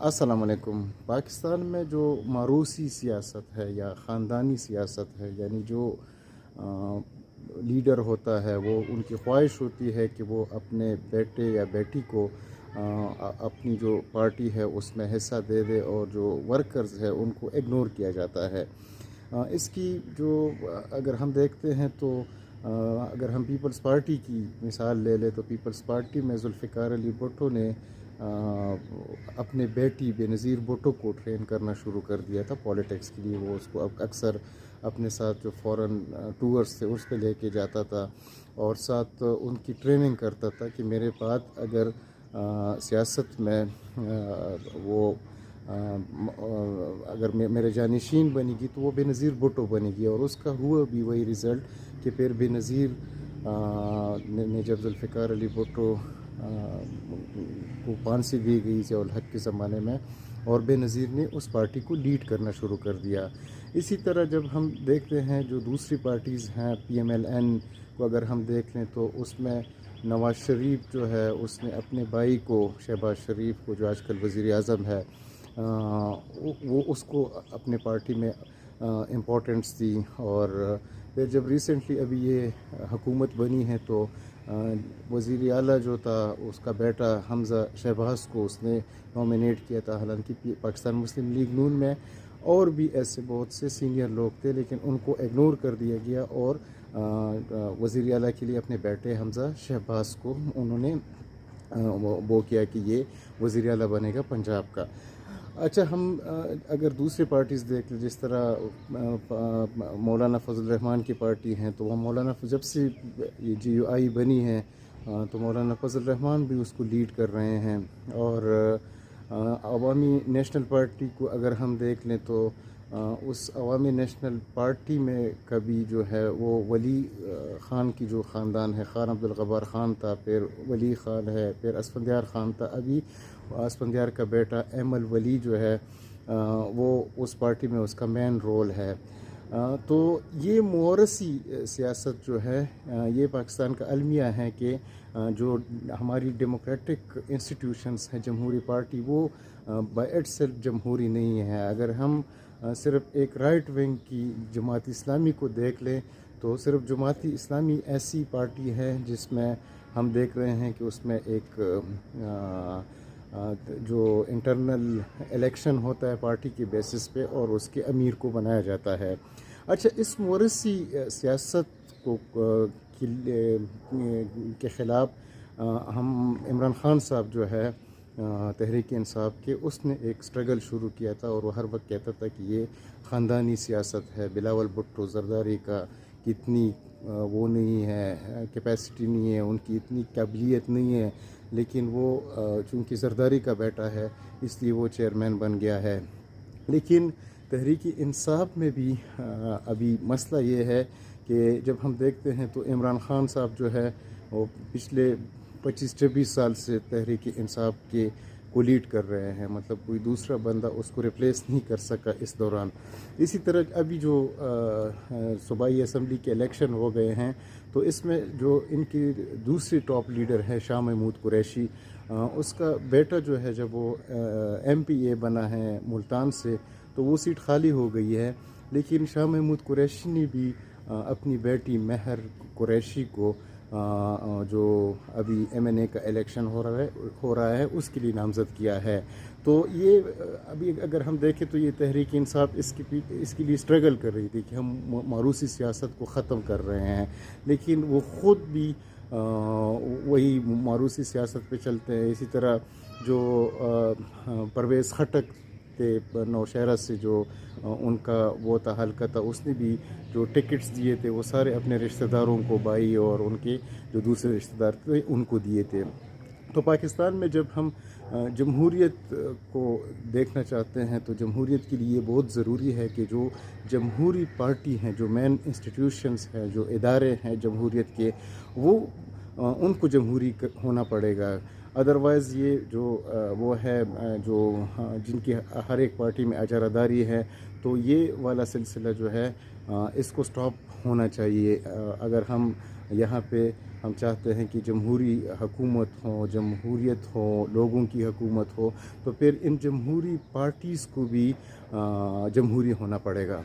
السلام علیکم۔ پاکستان میں جو موروثی سیاست ہے یا خاندانی سیاست ہے، یعنی جو لیڈر ہوتا ہے وہ ان کی خواہش ہوتی ہے کہ وہ اپنے بیٹے یا بیٹی کو اپنی جو پارٹی ہے اس میں حصہ دے دے، اور جو ورکرز ہے ان کو اگنور کیا جاتا ہے۔ اس کی جو اگر ہم دیکھتے ہیں تو اگر ہم پیپلز پارٹی کی مثال لے لیں تو پیپلز پارٹی میں ذوالفقار علی بھٹو نے اپنے بیٹی بے نظیر بھٹو کو ٹرین کرنا شروع کر دیا تھا پولیٹکس کے لیے۔ وہ اس کو اب اکثر اپنے ساتھ جو فورن ٹورز تھے اس پہ لے کے جاتا تھا، اور ساتھ ان کی ٹریننگ کرتا تھا کہ میرے بعد اگر سیاست میں وہ اگر میرے جانشین بنے گی تو وہ بے نظیر بھٹو بنے گی، اور اس کا ہوا بھی وہی رزلٹ کہ پھر بے نظیر نے جب ذوالفقار علی بھٹو کو پھانسی دی گئی ضیاء الحق کے زمانے میں، اور بے نظیر نے اس پارٹی کو لیڈ کرنا شروع کر دیا۔ اسی طرح جب ہم دیکھتے ہیں جو دوسری پارٹیز ہیں، پی ایم ایل این کو اگر ہم دیکھ لیں تو اس میں نواز شریف جو ہے اس نے اپنے بھائی کو، شہباز شریف کو جو آج کل وزیر اعظم ہے، وہ اس کو اپنے پارٹی میں امپورٹنس دی، اور پھر جب ریسنٹلی ابھی یہ حکومت بنی ہے تو وزیر اعلیٰ جو تھا اس کا بیٹا حمزہ شہباز کو اس نے نامینیٹ کیا تھا۔ حالانکہ پاکستان مسلم لیگ نون میں اور بھی ایسے بہت سے سینئر لوگ تھے، لیکن ان کو اگنور کر دیا گیا، اور وزیر اعلیٰ کے لیے اپنے بیٹے حمزہ شہباز کو انہوں نے وہ کیا کہ یہ وزیر اعلیٰ بنے گا پنجاب کا۔ اچھا، ہم اگر دوسری پارٹیز دیکھ لیں، جس طرح مولانا فضل الرحمان کی پارٹی ہیں، تو وہ مولانا جب سے یہ جی یو آئی بنی ہے تو مولانا فضل الرحمان بھی اس کو لیڈ کر رہے ہیں، اور عوامی نیشنل پارٹی کو اگر ہم دیکھ لیں تو اس عوامی نیشنل پارٹی میں کبھی جو ہے وہ ولی خان کی جو خاندان ہے، خان عبدالغفار خان تھا، پھر ولی خان ہے، پھر اسفندیار خان تھا، ابھی اسفندیار کا بیٹا ایمل ولی جو ہے وہ اس پارٹی میں اس کا مین رول ہے۔ تو یہ موروثی سیاست جو ہے یہ پاکستان کا المیہ ہے کہ جو ہماری ڈیموکریٹک انسٹیٹیوشنز ہیں، جمہوری پارٹی وہ بائی اٹ سیلف جمہوری نہیں ہے۔ اگر ہم صرف ایک رائٹ ونگ کی جماعت اسلامی کو دیکھ لیں تو صرف جماعت اسلامی ایسی پارٹی ہے جس میں ہم دیکھ رہے ہیں کہ اس میں ایک جو انٹرنل الیکشن ہوتا ہے پارٹی کی بیسس پہ، اور اس کے امیر کو بنایا جاتا ہے۔ اچھا، اس موروثی سیاست کو کے خلاف ہم عمران خان صاحب جو ہے تحریک انصاف کے، اس نے ایک سٹرگل شروع کیا تھا، اور وہ ہر وقت کہتا تھا کہ یہ خاندانی سیاست ہے، بلاول بھٹو زرداری کا کتنی وہ نہیں ہے، کیپیسٹی نہیں ہے، ان کی اتنی قابلیت نہیں ہے، لیکن وہ چونکہ زرداری کا بیٹا ہے اس لیے وہ چیئرمین بن گیا ہے۔ لیکن تحریک انصاف میں بھی ابھی مسئلہ یہ ہے کہ جب ہم دیکھتے ہیں تو عمران خان صاحب جو ہے وہ پچھلے 25-26 سال سے تحریک انصاف کے کو لیڈ کر رہے ہیں، مطلب کوئی دوسرا بندہ اس کو ریپلیس نہیں کر سکا اس دوران۔ اسی طرح ابھی جو صوبائی اسمبلی کے الیکشن ہو گئے ہیں تو اس میں جو ان کی دوسری ٹاپ لیڈر ہے شاہ محمود قریشی، اس کا بیٹا جو ہے جب وہ ایم پی اے بنا ہے ملتان سے تو وہ سیٹ خالی ہو گئی ہے، لیکن شاہ محمود قریشی نے بھی اپنی بیٹی مہر قریشی کو جو ابھی ایم این اے کا الیکشن ہو رہا ہے اس کے لیے نامزد کیا ہے۔ تو یہ ابھی اگر ہم دیکھیں تو یہ تحریک انصاف اس کے لیے سٹرگل کر رہی تھی کہ ہم موروثی سیاست کو ختم کر رہے ہیں، لیکن وہ خود بھی وہی موروثی سیاست پہ چلتے ہیں۔ اسی طرح جو پرویز خٹک تھے نوشہرہ سے، جو ان کا وہ تھا حلقہ تھا، اس نے بھی جو ٹکٹس دیے تھے وہ سارے اپنے رشتہ داروں کو، بھائی اور ان کے جو دوسرے رشتہ دار تھے ان کو دیے تھے۔ تو پاکستان میں جب ہم جمہوریت کو دیکھنا چاہتے ہیں تو جمہوریت کے لیے بہت ضروری ہے کہ جو جمہوری پارٹی ہیں، جو مین انسٹیٹیوشنز ہیں، جو ادارے ہیں جمہوریت کے، وہ ان کو جمہوری ہونا پڑے گا۔ ادروائز یہ جو وہ ہے جو جن کی ہر ایک پارٹی میں اجارہ ہے، تو یہ والا سلسلہ جو ہے اس کو سٹاپ ہونا چاہیے۔ اگر ہم یہاں پہ ہم چاہتے ہیں کہ جمہوری حکومت ہو، جمہوریت ہو، لوگوں کی حکومت ہو، تو پھر ان جمہوری پارٹیز کو بھی جمہوری ہونا پڑے گا.